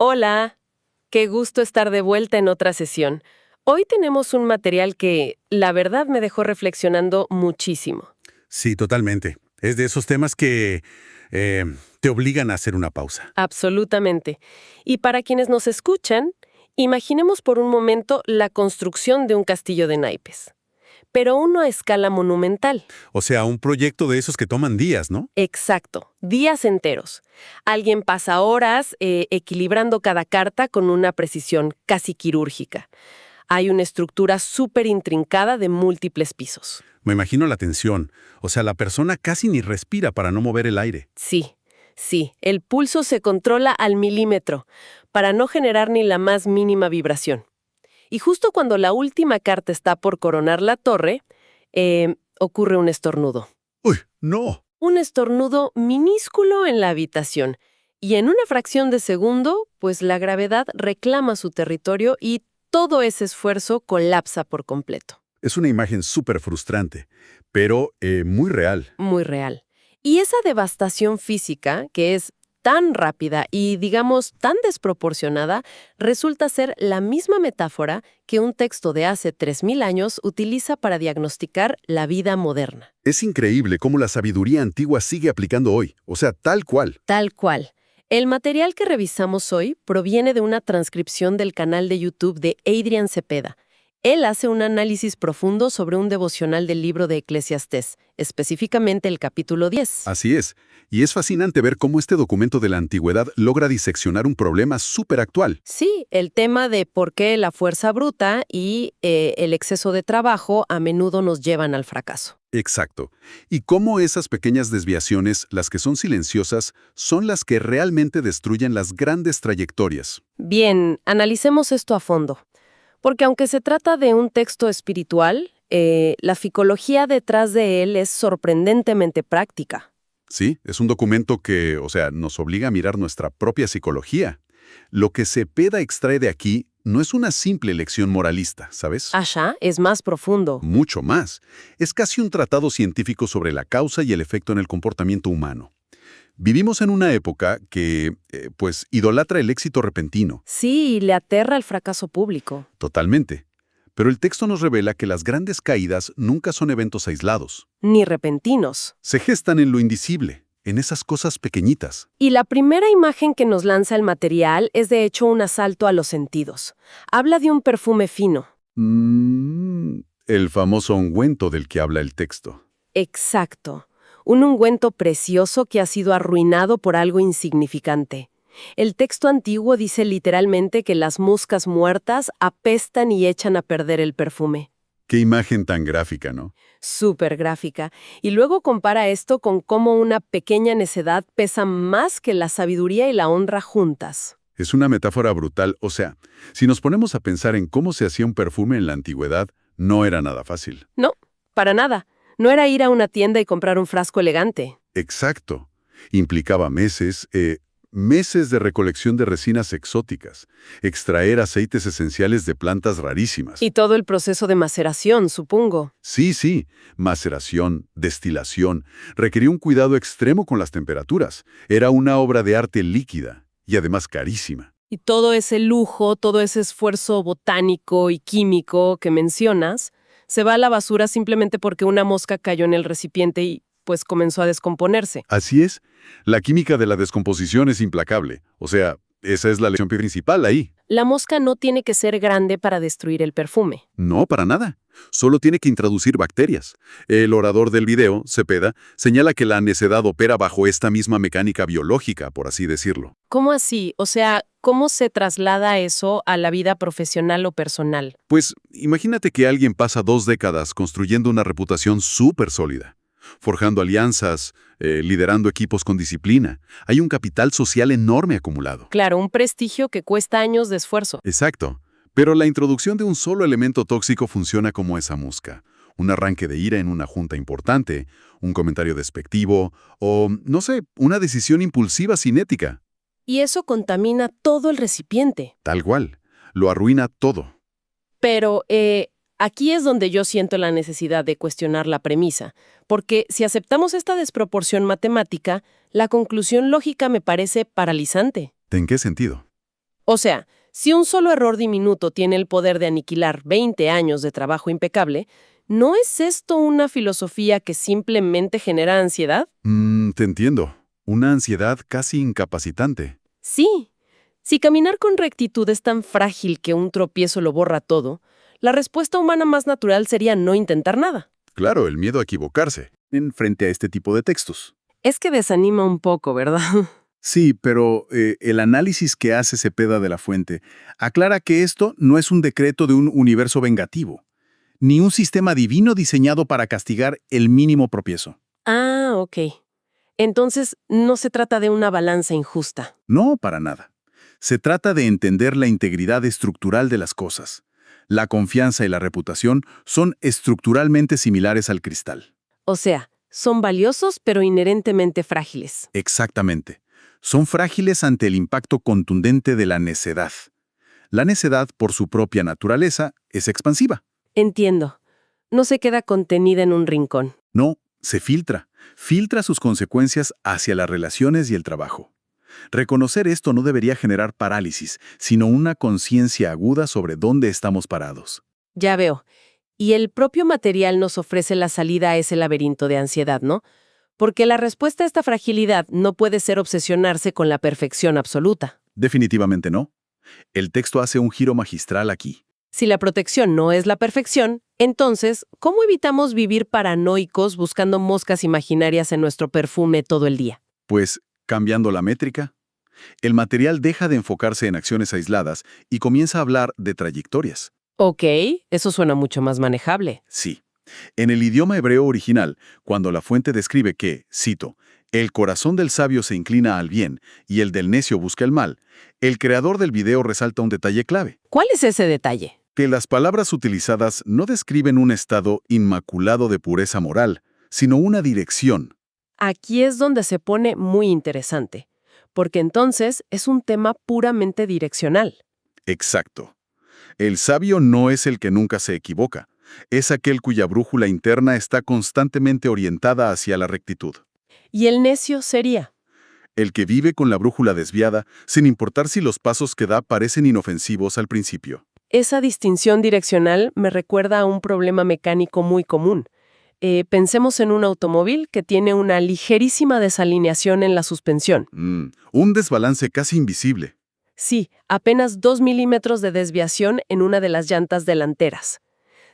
Hola, qué gusto estar de vuelta en otra sesión. Hoy tenemos un material que, la verdad, me dejó reflexionando muchísimo. Sí, totalmente. Es de esos temas que eh, te obligan a hacer una pausa. Absolutamente. Y para quienes nos escuchan, imaginemos por un momento la construcción de un castillo de naipes, pero uno a escala monumental. O sea, un proyecto de esos que toman días, ¿no? Exacto, días enteros. Alguien pasa horas equilibrando cada carta con una precisión casi quirúrgica. Hay una estructura súper intrincada de múltiples pisos. Me imagino la tensión. O sea, la persona casi ni respira para no mover el aire. Sí, sí, el pulso se controla al milímetro para no generar ni la más mínima vibración. Y justo cuando la última carta está por coronar la torre, ocurre un estornudo. ¡Uy, no! Un estornudo minúsculo en la habitación. Y en una fracción de segundo, pues la gravedad reclama su territorio y todo ese esfuerzo colapsa por completo. Es una imagen súper frustrante, pero muy real. Muy real. Y esa devastación física, que es tan rápida y, digamos, tan desproporcionada, resulta ser la misma metáfora que un texto de hace 3000 años utiliza para diagnosticar la vida moderna. Es increíble cómo la sabiduría antigua sigue aplicando hoy. O sea, tal cual. Tal cual. El material que revisamos hoy proviene de una transcripción del canal de YouTube de Adrián Cepeda. Él hace un análisis profundo sobre un devocional del libro de Eclesiastés, específicamente el capítulo 10. Así es. Y es fascinante ver cómo este documento de la antigüedad logra diseccionar un problema súper actual. Sí, el tema de por qué la fuerza bruta y el exceso de trabajo a menudo nos llevan al fracaso. Exacto. Y cómo esas pequeñas desviaciones, las que son silenciosas, son las que realmente destruyen las grandes trayectorias. Bien, analicemos esto a fondo. Porque aunque se trata de un texto espiritual, la psicología detrás de él es sorprendentemente práctica. Sí, es un documento que, o sea, nos obliga a mirar nuestra propia psicología. Lo que Cepeda extrae de aquí no es una simple lección moralista, ¿sabes? Allá es más profundo. Mucho más. Es casi un tratado científico sobre la causa y el efecto en el comportamiento humano. Vivimos en una época que, pues, idolatra el éxito repentino. Sí, le aterra el fracaso público. Totalmente. Pero el texto nos revela que las grandes caídas nunca son eventos aislados. Ni repentinos. Se gestan en lo invisible, en esas cosas pequeñitas. Y la primera imagen que nos lanza el material es de hecho un asalto a los sentidos. Habla de un perfume fino. El famoso ungüento del que habla el texto. Exacto. Un ungüento precioso que ha sido arruinado por algo insignificante. El texto antiguo dice literalmente que las moscas muertas apestan y echan a perder el perfume. Qué imagen tan gráfica, ¿no? Súper gráfica. Y luego compara esto con cómo una pequeña necedad pesa más que la sabiduría y la honra juntas. Es una metáfora brutal, o sea, si nos ponemos a pensar en cómo se hacía un perfume en la antigüedad, no era nada fácil. No, para nada. No era ir a una tienda y comprar un frasco elegante. Exacto. Implicaba meses de recolección de resinas exóticas, extraer aceites esenciales de plantas rarísimas. Y todo el proceso de maceración, supongo. Sí, maceración, destilación, requería un cuidado extremo con las temperaturas. Era una obra de arte líquida y además carísima. Y todo ese lujo, todo ese esfuerzo botánico y químico que mencionas, se va a la basura simplemente porque una mosca cayó en el recipiente y, pues, comenzó a descomponerse. Así es, la química de la descomposición es implacable. O sea, esa es la lección principal ahí. La mosca no tiene que ser grande para destruir el perfume. No, para nada. Solo tiene que introducir bacterias. El orador del video, Cepeda, señala que la necedad opera bajo esta misma mecánica biológica, por así decirlo. ¿Cómo así? O sea, ¿cómo se traslada eso a la vida profesional o personal? Pues imagínate que alguien pasa 2 décadas construyendo una reputación súper sólida, forjando alianzas, liderando equipos con disciplina. Hay un capital social enorme acumulado. Claro, un prestigio que cuesta años de esfuerzo. Exacto. Pero la introducción de un solo elemento tóxico funciona como esa mosca. Un arranque de ira en una junta importante, un comentario despectivo o, no sé, una decisión impulsiva sin ética. Y eso contamina todo el recipiente. Tal cual. Lo arruina todo. Pero aquí es donde yo siento la necesidad de cuestionar la premisa, porque si aceptamos esta desproporción matemática, la conclusión lógica me parece paralizante. ¿En qué sentido? O sea, si un solo error diminuto tiene el poder de aniquilar 20 años de trabajo impecable, ¿no es esto una filosofía que simplemente genera ansiedad? Te entiendo. Una ansiedad casi incapacitante. Sí. Si caminar con rectitud es tan frágil que un tropiezo lo borra todo, la respuesta humana más natural sería no intentar nada. Claro, el miedo a equivocarse. En frente a este tipo de textos. Es que desanima un poco, ¿verdad? Sí, pero el análisis que hace Cepeda de la Fuente aclara que esto no es un decreto de un universo vengativo, ni un sistema divino diseñado para castigar el mínimo tropiezo. Ah, ok. Entonces, no se trata de una balanza injusta. No, para nada. Se trata de entender la integridad estructural de las cosas. La confianza y la reputación son estructuralmente similares al cristal. O sea, son valiosos pero inherentemente frágiles. Exactamente. Son frágiles ante el impacto contundente de la necedad. La necedad, por su propia naturaleza, es expansiva. Entiendo. No se queda contenida en un rincón. No, se filtra. Filtra sus consecuencias hacia las relaciones y el trabajo. Reconocer esto no debería generar parálisis, sino una conciencia aguda sobre dónde estamos parados. Ya veo. Y el propio material nos ofrece la salida a ese laberinto de ansiedad, ¿no? Porque la respuesta a esta fragilidad no puede ser obsesionarse con la perfección absoluta. Definitivamente no. El texto hace un giro magistral aquí. Si la protección no es la perfección, entonces, ¿cómo evitamos vivir paranoicos buscando moscas imaginarias en nuestro perfume todo el día? Pues, cambiando la métrica, el material deja de enfocarse en acciones aisladas y comienza a hablar de trayectorias. Ok, eso suena mucho más manejable. Sí. En el idioma hebreo original, cuando la fuente describe que, cito, el corazón del sabio se inclina al bien y el del necio busca el mal, el creador del video resalta un detalle clave, ¿Cuál es ese detalle? que las palabras utilizadas no describen un estado inmaculado de pureza moral, sino una dirección. Aquí es donde se pone muy interesante, porque entonces es un tema puramente direccional. Exacto. El sabio no es el que nunca se equivoca, es aquel cuya brújula interna está constantemente orientada hacia la rectitud. Y el necio sería. El que vive con la brújula desviada, sin importar si los pasos que da parecen inofensivos al principio. Esa distinción direccional me recuerda a un problema mecánico muy común. Pensemos en un automóvil que tiene una ligerísima desalineación en la suspensión. Un desbalance casi invisible. Sí, apenas 2 milímetros de desviación en una de las llantas delanteras.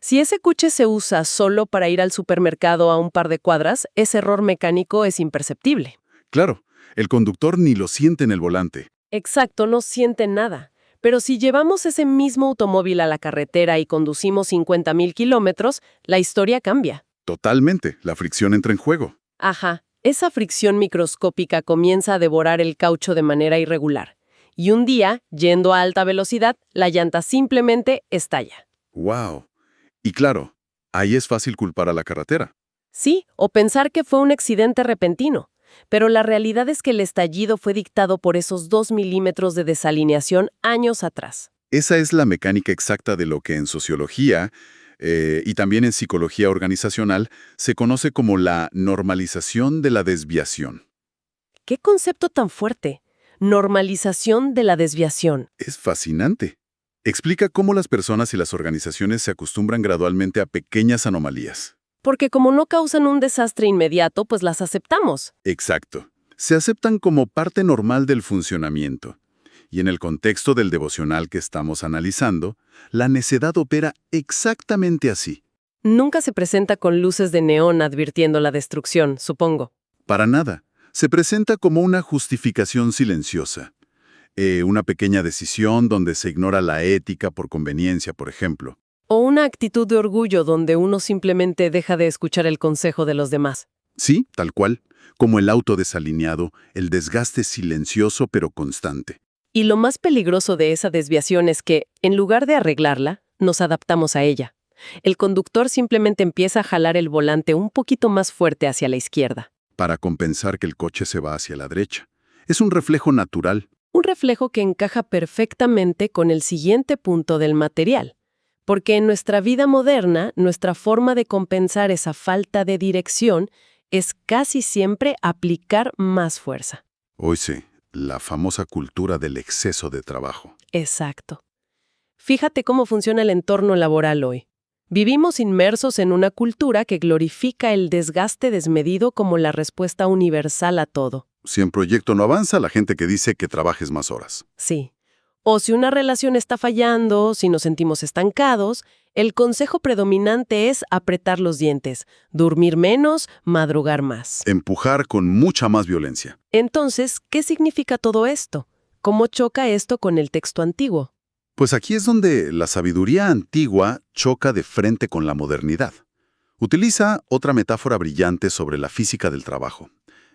Si ese coche se usa solo para ir al supermercado a un par de cuadras, ese error mecánico es imperceptible. Claro, el conductor ni lo siente en el volante. Exacto, no siente nada. Pero si llevamos ese mismo automóvil a la carretera y conducimos 50,000 kilómetros, la historia cambia. Totalmente, la fricción entra en juego. Ajá, esa fricción microscópica comienza a devorar el caucho de manera irregular. Y un día, yendo a alta velocidad, la llanta simplemente estalla. ¡Wow! Y claro, ahí es fácil culpar a la carretera. Sí, o pensar que fue un accidente repentino. Pero la realidad es que el estallido fue dictado por esos 2 milímetros de desalineación años atrás. Esa es la mecánica exacta de lo que en sociología y también en psicología organizacional se conoce como la normalización de la desviación. ¿Qué concepto tan fuerte? Normalización de la desviación. Es fascinante. Explica cómo las personas y las organizaciones se acostumbran gradualmente a pequeñas anomalías. Porque como no causan un desastre inmediato, pues las aceptamos. Exacto. Se aceptan como parte normal del funcionamiento. Y en el contexto del devocional que estamos analizando, la necedad opera exactamente así. Nunca se presenta con luces de neón advirtiendo la destrucción, supongo. Para nada. Se presenta como una justificación silenciosa. Una pequeña decisión donde se ignora la ética por conveniencia, por ejemplo. O una actitud de orgullo donde uno simplemente deja de escuchar el consejo de los demás. Sí, tal cual. Como el auto desalineado, el desgaste silencioso pero constante. Y lo más peligroso de esa desviación es que, en lugar de arreglarla, nos adaptamos a ella. El conductor simplemente empieza a jalar el volante un poquito más fuerte hacia la izquierda. Para compensar que el coche se va hacia la derecha. Es un reflejo natural. Un reflejo que encaja perfectamente con el siguiente punto del material. Porque en nuestra vida moderna, nuestra forma de compensar esa falta de dirección es casi siempre aplicar más fuerza. Hoy sí, la famosa cultura del exceso de trabajo. Exacto. Fíjate cómo funciona el entorno laboral hoy. Vivimos inmersos en una cultura que glorifica el desgaste desmedido como la respuesta universal a todo. Si un proyecto no avanza, la gente que dice que trabajes más horas. Sí. O si una relación está fallando, si nos sentimos estancados, el consejo predominante es apretar los dientes, dormir menos, madrugar más. Empujar con mucha más violencia. Entonces, ¿qué significa todo esto? ¿Cómo choca esto con el texto antiguo? Pues aquí es donde la sabiduría antigua choca de frente con la modernidad. Utiliza otra metáfora brillante sobre la física del trabajo,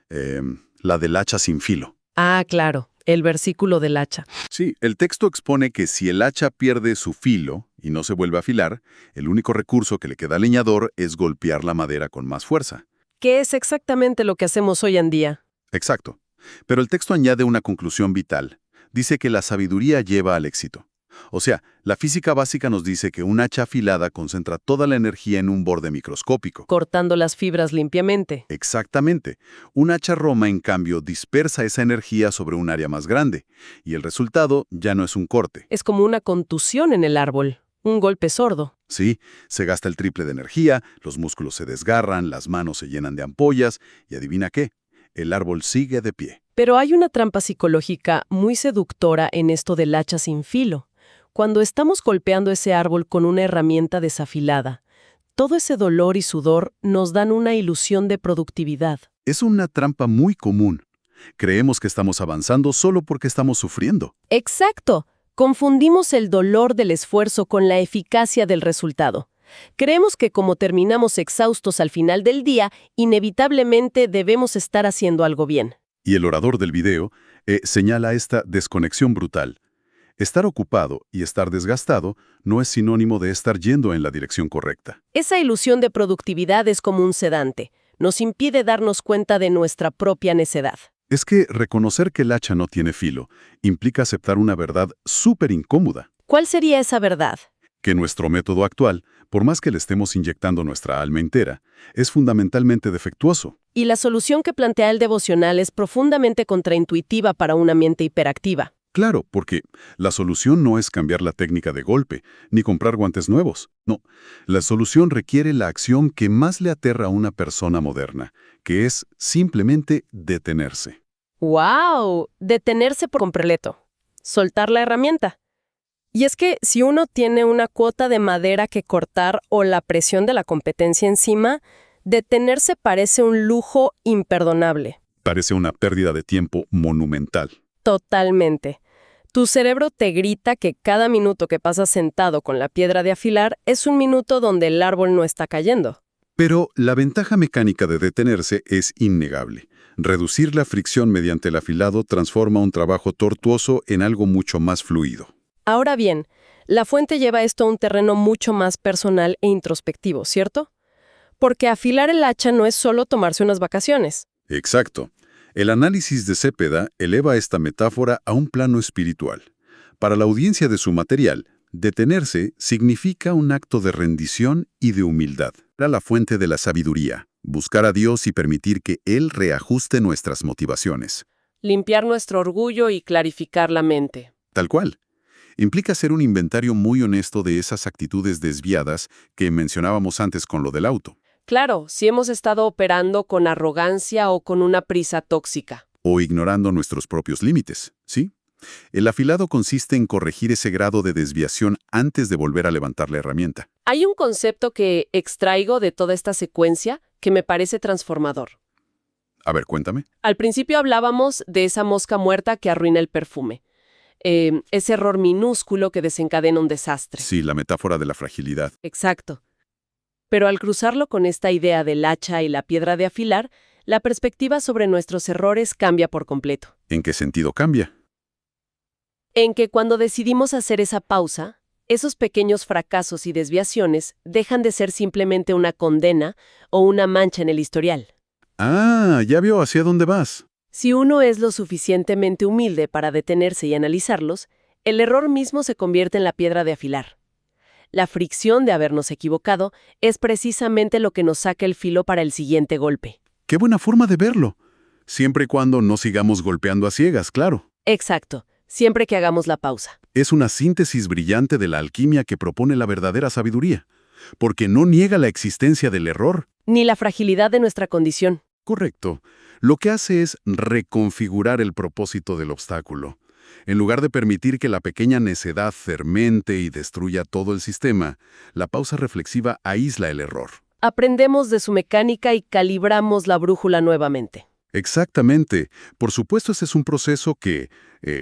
la del hacha sin filo. Ah, claro, el versículo del hacha. Sí, el texto expone que si el hacha pierde su filo y no se vuelve a afilar, el único recurso que le queda al leñador es golpear la madera con más fuerza. ¿Qué es exactamente lo que hacemos hoy en día? Exacto. Pero el texto añade una conclusión vital. Dice que la sabiduría lleva al éxito. O sea, la física básica nos dice que un hacha afilada concentra toda la energía en un borde microscópico. Cortando las fibras limpiamente. Exactamente. Un hacha roma, en cambio, dispersa esa energía sobre un área más grande, y el resultado ya no es un corte. Es como una contusión en el árbol, un golpe sordo. Sí, se gasta el triple de energía, los músculos se desgarran, las manos se llenan de ampollas, y adivina qué, el árbol sigue de pie. Pero hay una trampa psicológica muy seductora en esto del hacha sin filo. Cuando estamos golpeando ese árbol con una herramienta desafilada, todo ese dolor y sudor nos dan una ilusión de productividad. Es una trampa muy común. Creemos que estamos avanzando solo porque estamos sufriendo. Exacto. Confundimos el dolor del esfuerzo con la eficacia del resultado. Creemos que como terminamos exhaustos al final del día, inevitablemente debemos estar haciendo algo bien. Y el orador del video señala esta desconexión brutal. Estar ocupado y estar desgastado no es sinónimo de estar yendo en la dirección correcta. Esa ilusión de productividad es como un sedante. Nos impide darnos cuenta de nuestra propia necedad. Es que reconocer que el hacha no tiene filo implica aceptar una verdad súper incómoda. ¿Cuál sería esa verdad? Que nuestro método actual, por más que le estemos inyectando nuestra alma entera, es fundamentalmente defectuoso. Y la solución que plantea el devocional es profundamente contraintuitiva para una mente hiperactiva. Claro, porque la solución no es cambiar la técnica de golpe, ni comprar guantes nuevos. No, la solución requiere la acción que más le aterra a una persona moderna, que es simplemente detenerse. ¡Wow! Detenerse por completo. Soltar la herramienta. Y es que si uno tiene una cuota de madera que cortar o la presión de la competencia encima, detenerse parece un lujo imperdonable. Parece una pérdida de tiempo monumental. Totalmente. Tu cerebro te grita que cada minuto que pasas sentado con la piedra de afilar es un minuto donde el árbol no está cayendo. Pero la ventaja mecánica de detenerse es innegable. Reducir la fricción mediante el afilado transforma un trabajo tortuoso en algo mucho más fluido. Ahora bien, la fuente lleva esto a un terreno mucho más personal e introspectivo, ¿cierto? Porque afilar el hacha no es solo tomarse unas vacaciones. Exacto. El análisis de Cepeda eleva esta metáfora a un plano espiritual. Para la audiencia de su material, detenerse significa un acto de rendición y de humildad. Era la fuente de la sabiduría, buscar a Dios y permitir que Él reajuste nuestras motivaciones. Limpiar nuestro orgullo y clarificar la mente. Tal cual. Implica hacer un inventario muy honesto de esas actitudes desviadas que mencionábamos antes con lo del auto. Claro, si hemos estado operando con arrogancia o con una prisa tóxica. O ignorando nuestros propios límites, ¿sí? El afilado consiste en corregir ese grado de desviación antes de volver a levantar la herramienta. Hay un concepto que extraigo de toda esta secuencia que me parece transformador. A ver, cuéntame. Al principio hablábamos de esa mosca muerta que arruina el perfume. Ese error minúsculo que desencadena un desastre. Sí, la metáfora de la fragilidad. Exacto. Pero al cruzarlo con esta idea del hacha y la piedra de afilar, la perspectiva sobre nuestros errores cambia por completo. ¿En qué sentido cambia? En que cuando decidimos hacer esa pausa, esos pequeños fracasos y desviaciones dejan de ser simplemente una condena o una mancha en el historial. Ah, ya veo hacia dónde vas. Si uno es lo suficientemente humilde para detenerse y analizarlos, el error mismo se convierte en la piedra de afilar. La fricción de habernos equivocado es precisamente lo que nos saca el filo para el siguiente golpe. ¡Qué buena forma de verlo! Siempre y cuando no sigamos golpeando a ciegas, claro. Exacto, siempre que hagamos la pausa. Es una síntesis brillante de la alquimia que propone la verdadera sabiduría, porque no niega la existencia del error. Ni la fragilidad de nuestra condición. Correcto. Lo que hace es reconfigurar el propósito del obstáculo. En lugar de permitir que la pequeña necedad fermente y destruya todo el sistema, la pausa reflexiva aísla el error. Aprendemos de su mecánica y calibramos la brújula nuevamente. Exactamente. Por supuesto, ese es un proceso que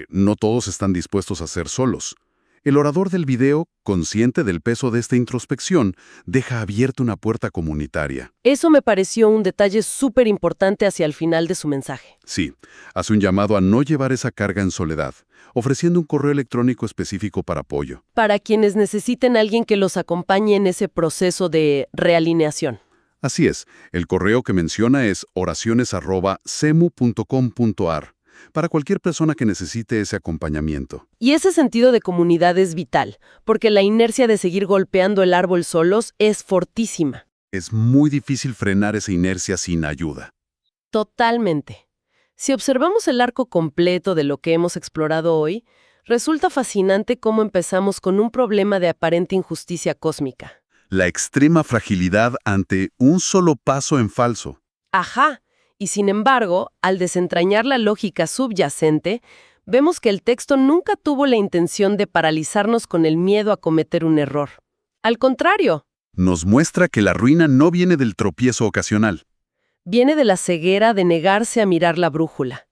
no todos están dispuestos a hacer solos. El orador del video, consciente del peso de esta introspección, deja abierta una puerta comunitaria. Eso me pareció un detalle súper importante hacia el final de su mensaje. Sí, hace un llamado a no llevar esa carga en soledad, ofreciendo un correo electrónico específico para apoyo. Para quienes necesiten a alguien que los acompañe en ese proceso de realineación. Así es, el correo que menciona es oraciones@cemu.com.ar, para cualquier persona que necesite ese acompañamiento. Y ese sentido de comunidad es vital, porque la inercia de seguir golpeando el árbol solos es fortísima. Es muy difícil frenar esa inercia sin ayuda. Totalmente. Si observamos el arco completo de lo que hemos explorado hoy, resulta fascinante cómo empezamos con un problema de aparente injusticia cósmica. La extrema fragilidad ante un solo paso en falso. Ajá. Y sin embargo, al desentrañar la lógica subyacente, vemos que el texto nunca tuvo la intención de paralizarnos con el miedo a cometer un error. Al contrario, Nos muestra que la ruina no viene del tropiezo ocasional. viene de la ceguera de negarse a mirar la brújula.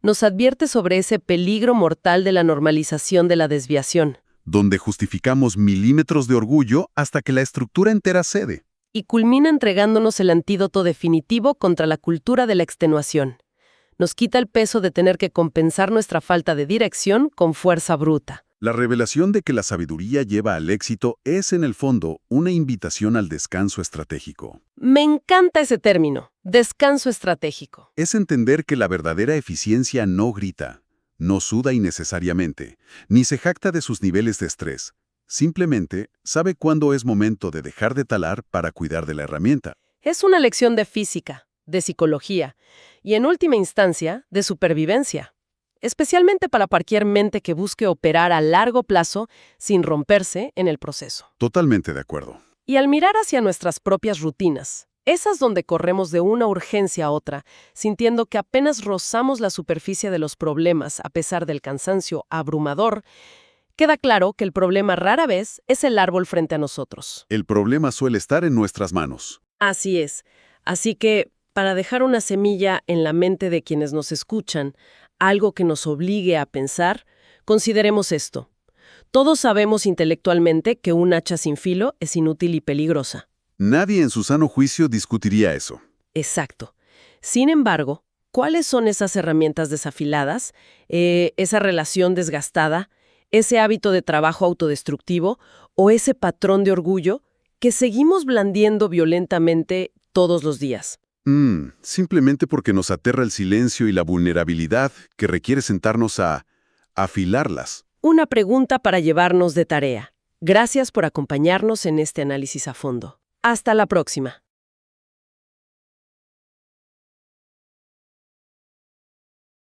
Nos advierte sobre ese peligro mortal de la normalización de la desviación. Donde justificamos milímetros de orgullo hasta que la estructura entera cede. Y culmina entregándonos el antídoto definitivo contra la cultura de la extenuación. Nos quita el peso de tener que compensar nuestra falta de dirección con fuerza bruta. La revelación de que la sabiduría lleva al éxito es, en el fondo, una invitación al descanso estratégico. Me encanta ese término, descanso estratégico. Es entender que la verdadera eficiencia no grita, no suda innecesariamente, ni se jacta de sus niveles de estrés. Simplemente sabe cuándo es momento de dejar de talar para cuidar de la herramienta. Es una lección de física, de psicología y, en última instancia, de supervivencia. Especialmente para cualquier mente que busque operar a largo plazo sin romperse en el proceso. Totalmente de acuerdo. Y al mirar hacia nuestras propias rutinas, esas donde corremos de una urgencia a otra, sintiendo que apenas rozamos la superficie de los problemas a pesar del cansancio abrumador, queda claro que el problema rara vez es el árbol frente a nosotros. El problema suele estar en nuestras manos. Así es. Así que, para dejar una semilla en la mente de quienes nos escuchan, algo que nos obligue a pensar, consideremos esto. Todos sabemos intelectualmente que un hacha sin filo es inútil y peligrosa. Nadie en su sano juicio discutiría eso. Exacto. Sin embargo, ¿cuáles son esas herramientas desafiladas, esa relación desgastada, ese hábito de trabajo autodestructivo o ese patrón de orgullo que seguimos blandiendo violentamente todos los días? Simplemente porque nos aterra el silencio y la vulnerabilidad que requiere sentarnos a afilarlas. Una pregunta para llevarnos de tarea. Gracias por acompañarnos en este análisis a fondo. Hasta la próxima.